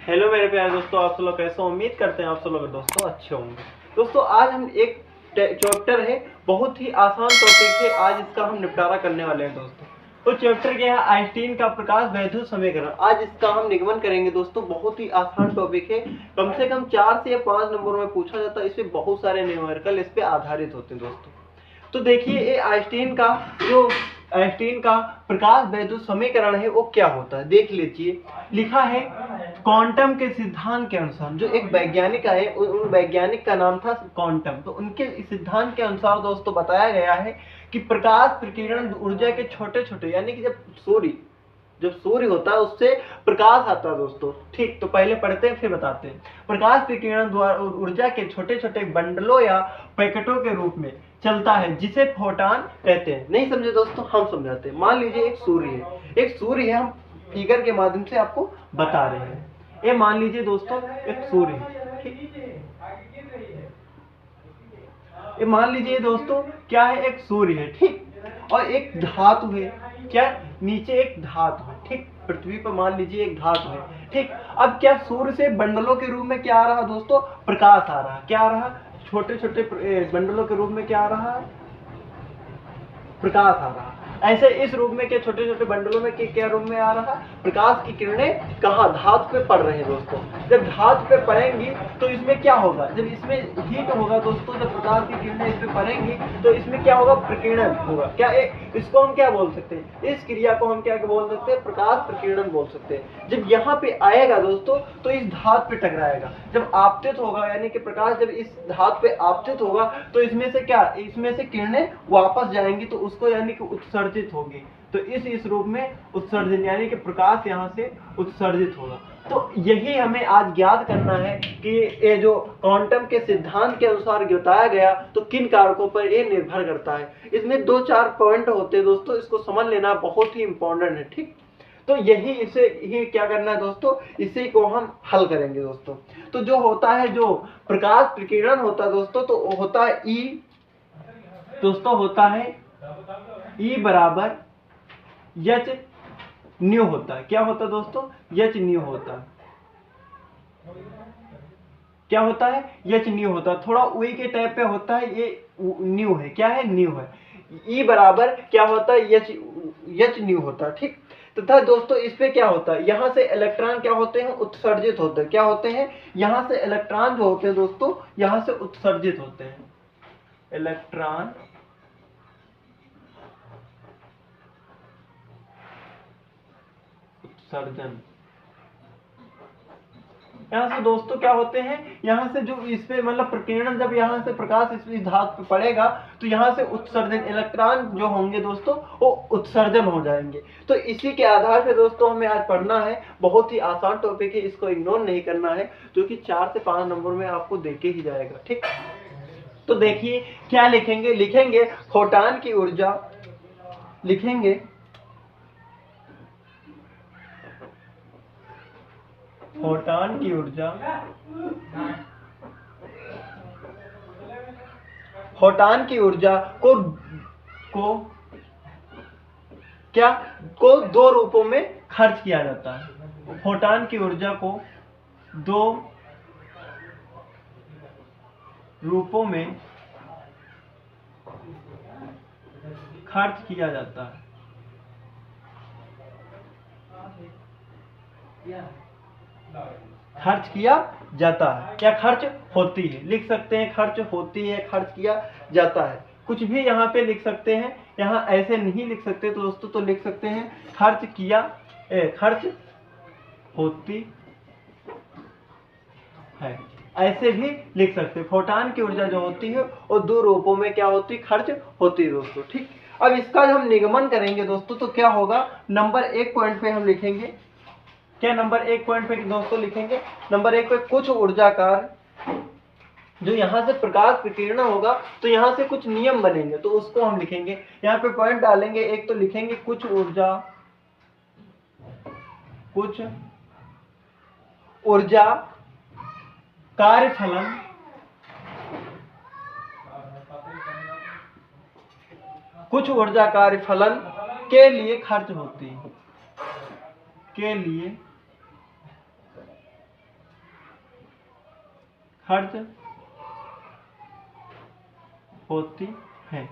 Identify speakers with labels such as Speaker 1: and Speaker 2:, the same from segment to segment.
Speaker 1: Hello मेरे प्यारे दोस्तों, आप सब लोग कैसे हो? उम्मीद करते हैं आप सब लोग दोस्तों अच्छे होंगे। दोस्तों आज हम एक चैप्टर है, बहुत ही आसान टॉपिक है, आज इसका हम निपटारा करने वाले हैं दोस्तों। तो चैप्टर क्या है? आइंस्टीन का प्रकाश वैद्युत समीकरण। आज इसका हम निगमन करेंगे दोस्तों। बहुत ही आसान टॉपिक है, कम से कम 4 से या 5 नंबर में पूछा जाता है। इसमें बहुत सारे न्यूमेरिकल इस पे आधारित होते हैं दोस्तों। तो देखिए, ये आइंस्टीन का प्रकाश वैद्युत समीकरण है, वो क्या होता है देख लीजिए। लिखा है क्वांटम के सिद्धांत के अनुसार, जो एक वैज्ञानिक आए, उन वैज्ञानिक का नाम था क्वांटम। तो उनके सिद्धांत के अनुसार दोस्तों बताया गया है कि प्रकाश प्रकीर्णन ऊर्जा के छोटे छोटे, यानी कि जब सूर्य होता है उससे प्रकाश आता है दोस्तों। ठीक, तो पहले पढ़ते हैं फिर बताते हैं। प्रकाश विकिरण द्वारा ऊर्जा के छोटे छोटे बंडलों या पैकेटों के रूप में चलता है, जिसे फोटॉन कहते हैं। नहीं समझे दोस्तों? हम समझाते हैं। मान लीजिए एक सूर्य है, हम फिगर के माध्यम से आपको बता रहे हैं। ये मान लीजिए दोस्तों एक सूर्य है, ठीक। ये मान लीजिए दोस्तों क्या है, एक सूर्य है, ठीक। और एक धातु है, क्या? नीचे एक धातु है, ठीक। पृथ्वी पर मान लीजिए एक धातु है, ठीक। अब क्या सूर्य से बंडलों के रूप में क्या आ रहा दोस्तों? प्रकाश आ रहा। क्या आ रहा? छोटे छोटे बंडलों के रूप में क्या आ रहा है? प्रकाश आ रहा। ऐसे इस रूप में के छोटे छोटे बंडलों में क्या रूप में आ रहा? प्रकाश की किरणें कहाँ? धातु पे पड़ रहे हैं दोस्तों। जब धातु पे पड़ेंगी तो इसमें क्या होगा? जब इसमें हीट होगा दोस्तों, जब प्रकाश की किरणें इस पे पड़ेंगी तो इसमें क्या होगा? प्रकीर्णन होगा। क्या इसको हम क्या बोल सकते हैं? इस क्रिया को हम क्या बोल सकते हैं? प्रकाश प्रकीर्णन बोल सकते हैं। जब यहाँ पे आएगा दोस्तों तो इस धातु पे टकराएगा। जब आपतित होगा, यानी कि प्रकाश जब इस धातु पे आपतित होगा तो इसमें से क्या? इसमें से किरणें वापस जाएंगी, तो उसको यानी कि उत्सर्जित होगी। तो इस रूप में उत्सर्जन, यानी कि प्रकाश यहाँ से उत्सर्जित होगा। तो यही हमें आज ज्ञात करना है कि ये जो क्वांटम के सिद्धांत के अनुसार बताया गया, तो किन कारकों पर ये निर्भर करता है। इसमें 2-4 पॉइंट होते हैं दोस्तों, इसको समझ लेना बहुत ही इंपॉर्टेंट है, ठीक। तो यही इसे ही क्या करना है दोस्तों, इसी को हम हल करेंगे दोस्तों। तो जो होता है, जो प्रकाश प्रकीर्णन होता है दोस्तों, तो होता है ई दोस्तों, होता है ई बराबर एच न्यू होता है। क्या होता है दोस्तों? एच न्यू होता है। क्या होता है? एच न्यू होता है। थोड़ा उई के टाइप पे होता है, ये न्यू है। क्या है? न्यू है। ई बराबर क्या होता है? एच न्यू होता है, ठीक। तथा दोस्तों इस पे क्या होता है? यहाँ से इलेक्ट्रॉन क्या होते हैं? उत्सर्जित होते हैं। क्या होते हैं? यहाँ से इलेक्ट्रॉन जो होते हैं दोस्तों, यहाँ से उत्सर्जित होते हैं। इलेक्ट्रॉन उत्सर्जन। यहाँ से दोस्तों क्या होते हैं? यहाँ से जो इस पे मतलब प्रकीर्णन, जब यहाँ से प्रकाश इस धातु पे पड़ेगा तो यहाँ से उत्सर्जन, इलेक्ट्रॉन जो होंगे दोस्तों वो उत्सर्जन हो जाएंगे। तो इसी के आधार पे दोस्तों हमें आज पढ़ना है। बहुत ही आसान टॉपिक है, इसको इग्नोर नहीं करना है, क्योंकि 4 से 5 नंबर में आपको देके ही जाएगा, ठीक। तो देखिए क्या लिखेंगे फोटॉन की ऊर्जा, लिखेंगे फोटॉन की ऊर्जा, फोटॉन की ऊर्जा को क्या को 2 रूपों में खर्च किया जाता है। फोटॉन की ऊर्जा को 2 रूपों में खर्च किया जाता है। खर्च किया जाता है। क्या खर्च होती है? लिख सकते हैं खर्च होती है, खर्च किया जाता है। कुछ भी यहाँ पे लिख सकते हैं। यहाँ ऐसे नहीं लिख सकते तो दोस्तों, तो लिख सकते हैं खर्च होती है। ऐसे भी लिख सकते हैं। फोटॉन की ऊर्जा जो होती है वो 2 रूपों में क्या होती है? खर्च होती है दोस्तों, ठीक। अब इसका हम निगमन करेंगे दोस्तों, तो क्या होगा? नंबर 1 पॉइंट पे हम लिखेंगे। क्या नंबर 1 पॉइंट पे दोस्तों लिखेंगे? नंबर 1 पे कुछ ऊर्जाकार, जो यहाँ से प्रकाश विकीर्ण होगा तो यहाँ से कुछ नियम बनेंगे, तो उसको हम लिखेंगे। यहाँ पे पॉइंट डालेंगे। एक तो लिखेंगे कुछ ऊर्जा कार्यफलन कुछ ऊर्जा कार्यफलन के लिए खर्च होती है, के लिए खर्च होती है।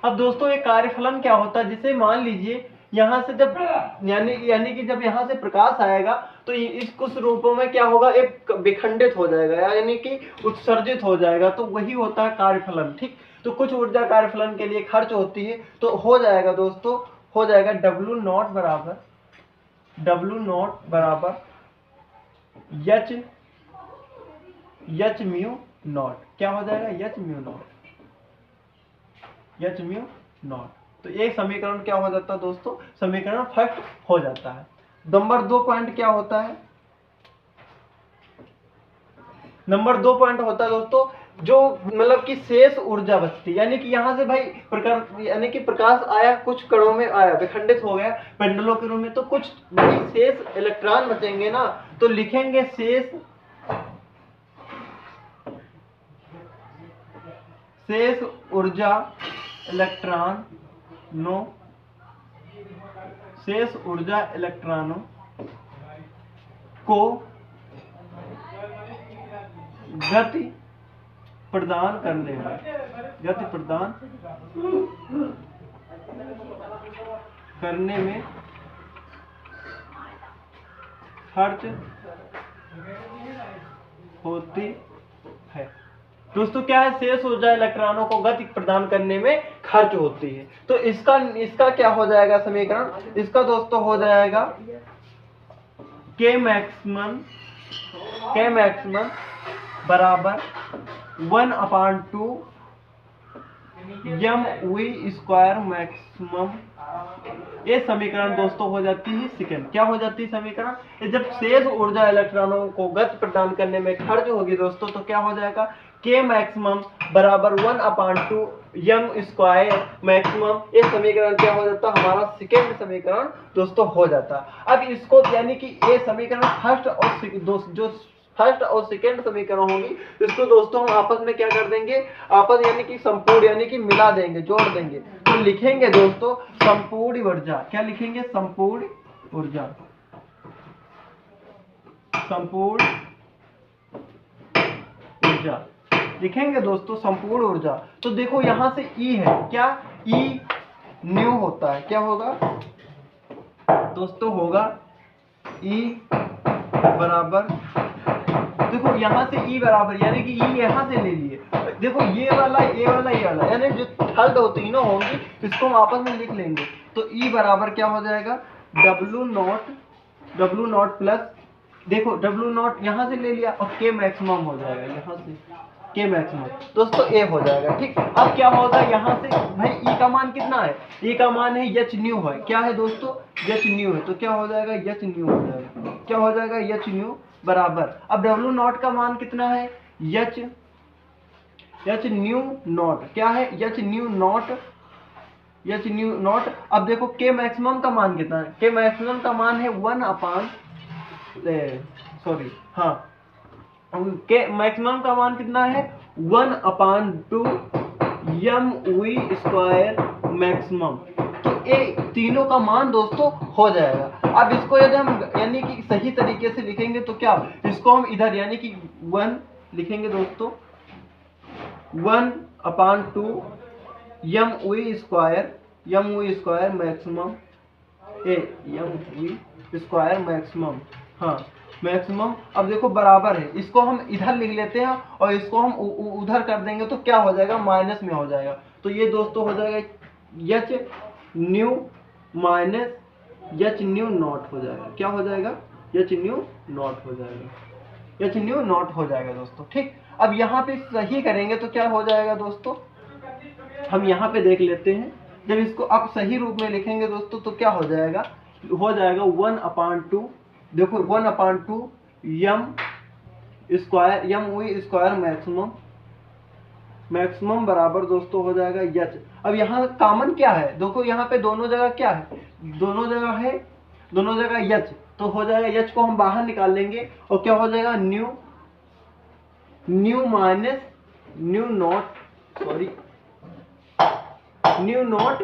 Speaker 1: अब दोस्तों ये कार्यफलन क्या होता है, जिसे मान लीजिए यहाँ से जब यानी कि जब यहाँ से प्रकाश आएगा तो इस कुछ रूपों में क्या होगा, एक विखंडित हो जाएगा यानी कि उत्सर्जित हो जाएगा, तो वही होता है कार्यफलन। ठीक, तो कुछ ऊर्जा कार्यफलन के लिए खर्च होती है, तो हो जाएगा दोस्तों, हो जाएगा W नॉट बराबर एच म्यू नॉट। क्या हो जाएगा, एच म्यू नॉट। तो एक समीकरण क्या हो जाता है दोस्तों, समीकरण फर्स्ट हो जाता है। नंबर 2 पॉइंट क्या होता है, नंबर 2 पॉइंट होता है दोस्तों, जो मतलब कि शेष ऊर्जा बचती, यानी कि यहाँ से भाई यानी कि प्रकाश आया, कुछ कणों में आया, विखंडित हो गया पेंडुलों के रूप में, तो कुछ शेष इलेक्ट्रॉन बचेंगे ना, तो लिखेंगे शेष ऊर्जा इलेक्ट्रॉनों को गति प्रदान करने में खर्च होती है। दोस्तों क्या है, शेष ऊर्जा इलेक्ट्रॉनों को गति प्रदान करने में खर्च होती है। तो इसका क्या हो जाएगा समीकरण, इसका दोस्तों हो जाएगा K मैक्सिमम बराबर 1/2 m/v² मैक्सिमम। ये समीकरण दोस्तों हो जाती है सेकंड। क्या हो जाती है समीकरण, जब शेष ऊर्जा इलेक्ट्रॉनों को गति प्रदान करने में खर्च होगी दोस्तों, तो क्या हो जाएगा, K मैक्सिमम बराबर 1/2 m² मैक्सिमम। ये समीकरण क्या हो जाता है, हमारा सेकंड समीकरण दोस्तों हो जाता है। अब इसको यानी कि ये समीकरण फर्स्ट और सेकंड समीकरण होगी, इसको दोस्तों हम आपस में क्या कर देंगे, आपस यानी कि संपूर्ण यानी कि मिला देंगे, जोड़ देंगे, तो लिखेंगे दोस्तों संपूर्ण ऊर्जा। क्या लिखेंगे, संपूर्ण ऊर्जा लिखेंगे दोस्तों, संपूर्ण ऊर्जा। तो देखो यहाँ से E है, क्या E न्यू होता है, क्या होगा दोस्तों, होगा E बराबर, देखो यहाँ से E बराबर यानी कि E यहाँ से ले लिए, देखो ये वाला यानी जो थर्ड हो तीनों होंगी, इसको हम आपस में लिख लेंगे। तो E बराबर क्या हो जाएगा, W नॉट प्लस, देखो W नॉट यहाँ से ले लिया और K मैक्सिमम हो जाएगा, यहाँ से K मैक्सिमम दोस्तों A हो जाएगा। ठीक, अब क्या होगा, यहाँ से भाई E का मान कितना है, E का मान है एच न्यू है, क्या है दोस्तों, एच न्यू है, तो क्या हो जाएगा, एच न्यू हो जाएगा, क्या हो जाएगा, एच न्यू बराबर, अब W नॉट का मान कितना है, एच न्यू नॉट, क्या है, एच न्यू नॉट। अब देखो K मैक्सिमम का मान कितना है, K मैक्सिमम का मान है K मैक्सिमम का मान कितना है, 1/2 m/v² मैक्सिमम। तो ये तीनों का मान दोस्तों हो जाएगा। अब इसको यदि हम यानी कि सही तरीके से लिखेंगे तो क्या, इसको हम इधर यानी कि 1 लिखेंगे दोस्तों, 1/2 m/v² मैक्सिमम, m/v² मैक्सिमम, हाँ मैक्सिमम। अब देखो बराबर है, इसको हम इधर लिख लेते हैं और इसको हम उधर कर देंगे तो क्या हो जाएगा, माइनस में हो जाएगा। तो ये दोस्तों हो जाएगा H new minus H new not हो जाएगा, क्या हो जाएगा, एच न्यू नॉट हो जाएगा, एच न्यू नॉट हो जाएगा दोस्तों। ठीक, अब यहाँ पे सही करेंगे तो क्या हो जाएगा दोस्तों, हम यहाँ पे देख लेते हैं, जब इसको अब सही रूप में लिखेंगे दोस्तों तो क्या हो जाएगा, 1/2, देखो 1/2 m/v² मैक्सिमम बराबर दोस्तों हो जाएगा एच। अब यहाँ कॉमन क्या है, देखो यहाँ पे दोनों जगह क्या है, दोनों जगह एच, तो हो जाएगा एच को हम बाहर निकाल लेंगे और क्या हो जाएगा, न्यू माइनस न्यू नॉट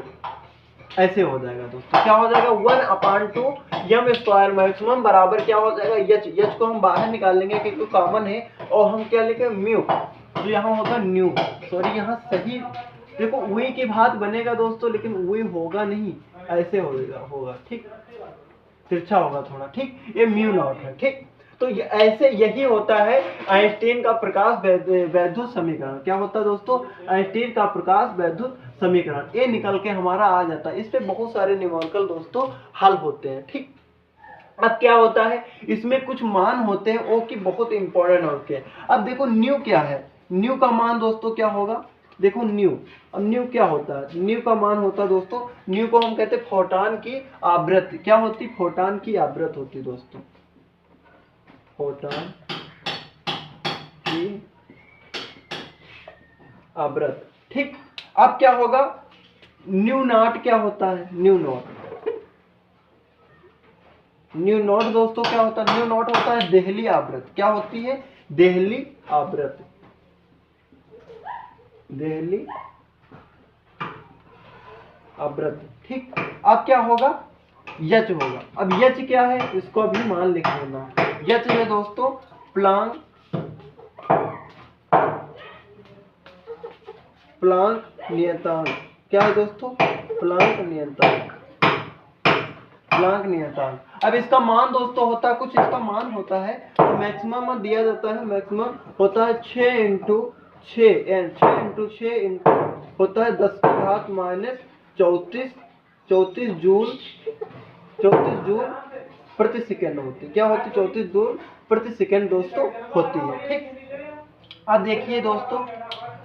Speaker 1: ऐसे हो जाएगा दोस्तों, क्या हो जाएगा 1/2 यम स्क्वायर मैक्सिमम बराबर क्या हो जाएगा एच। एच को हम बाहर निकाल लेंगे क्योंकि कॉमन है, और हम क्या लिखेंगे म्यू, तो यहाँ होगा न्यू, सॉरी यहाँ सही देखो वी की भात बनेगा दोस्तों, लेकिन वी होगा नहीं, ऐसे होगा ठीक, तिरछा होगा थोड़ा ठीक, ये म्यू नॉट है ठीक। तो ऐसे यही होता है आइंस्टीन का प्रकाश वैद्युत समीकरण। क्या होता है दोस्तों, आइंस्टीन का प्रकाश वैद्युत समीकरण, ये निकल के हमारा आ जाता है। इस पे बहुत सारे न्यूमेरिकल दोस्तों हल होते हैं ठीक। अब क्या होता है, इसमें कुछ मान होते हैं वो कि बहुत इंपॉर्टेंट होते हैं। अब देखो न्यू क्या है, न्यू का मान दोस्तों क्या होगा, देखो न्यू, अब न्यू क्या होता है, न्यू का मान होता है दोस्तों, न्यू को हम कहते हैं फोटॉन की आवृत्ति, क्या होती, फोटॉन की आवृत्ति होती दोस्तों, फोटॉन की आवृत्ति ठीक। अब क्या होगा, न्यू नॉट क्या होता है, न्यू नॉट, न्यू नॉट दोस्तों क्या होता है, न्यू नॉट होता है देहली आवृत्ति, क्या होती है, देहली आवृत्ति, देहली आवृत्ति ठीक। अब क्या होगा, यच होगा। अब यच क्या है, इसको अभी मान लिख लेना, यच है दोस्तों प्लांक नियतांक, क्या है दोस्तों, प्लांक नियतांक, प्लांक नियतांक। अब इसका मान दोस्तों होता है कुछ, इसका मान होता है तो मैक्सिमम दिया जाता है, मैक्सिमम होता है 6 इंटू 6 होता है 10⁻⁻34 34 जूल प्रति सेकेंड होती है, क्या होती है 34 जूल प्रति सेकेंड दोस्तों होती है ठीक। अब देखिए दोस्तों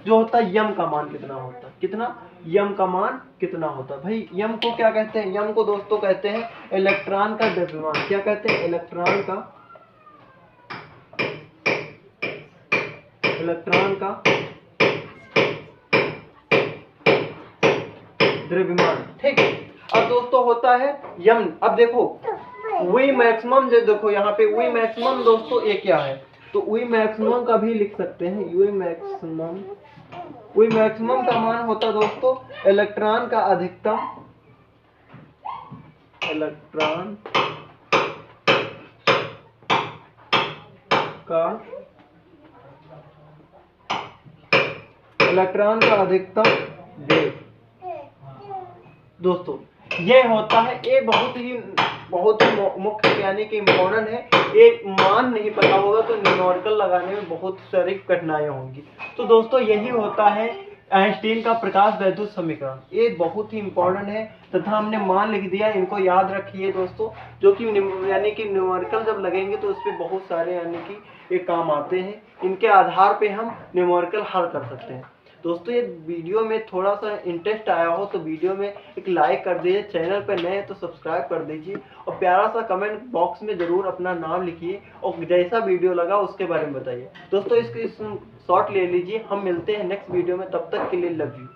Speaker 1: जो होता है यम का मान कितना होता है, कितना, यम का मान कितना होता है भाई, यम को क्या कहते हैं, यम को दोस्तों कहते हैं इलेक्ट्रॉन का द्रव्यमान, क्या कहते हैं, इलेक्ट्रॉन का द्रव्यमान ठीक। अब दोस्तों होता है यम, अब देखो वी मैक्सिमम, जो देखो यहाँ पे वी मैक्सिमम दोस्तों ये क्या है, तो वी मैक्सिमम का भी लिख सकते हैं, वी मैक्सिमम का मान होता है दोस्तों इलेक्ट्रॉन का अधिकतम, इलेक्ट्रॉन का अधिकतम वेग दोस्तों, ये होता है, ये बहुत ही मुख्य यानी कि इम्पोर्टेंट है, एक मान नहीं पता होगा तो न्यूमेरिकल लगाने में बहुत सारी कठिनाइयां होंगी। तो दोस्तों यही होता है आइंस्टीन का प्रकाश वैद्युत समीकरण, ये बहुत ही इंपॉर्टेंट है तथा हमने मान लिख दिया, इनको याद रखिए दोस्तों, जो कि यानी कि न्यूमेरिकल जब लगेंगे तो उसपे बहुत सारे यानी कि ये काम आते हैं, इनके आधार पे हम न्यूमेरिकल हल कर सकते हैं। दोस्तों ये वीडियो में थोड़ा सा इंटरेस्ट आया हो तो वीडियो में एक लाइक कर दीजिए, चैनल पर नए हैं तो सब्सक्राइब कर दीजिए, और प्यारा सा कमेंट बॉक्स में जरूर अपना नाम लिखिए, और जैसा वीडियो लगा उसके बारे में बताइए। दोस्तों इसकी शॉर्ट ले लीजिए, हम मिलते हैं नेक्स्ट वीडियो में, तब तक के लिए लव यू।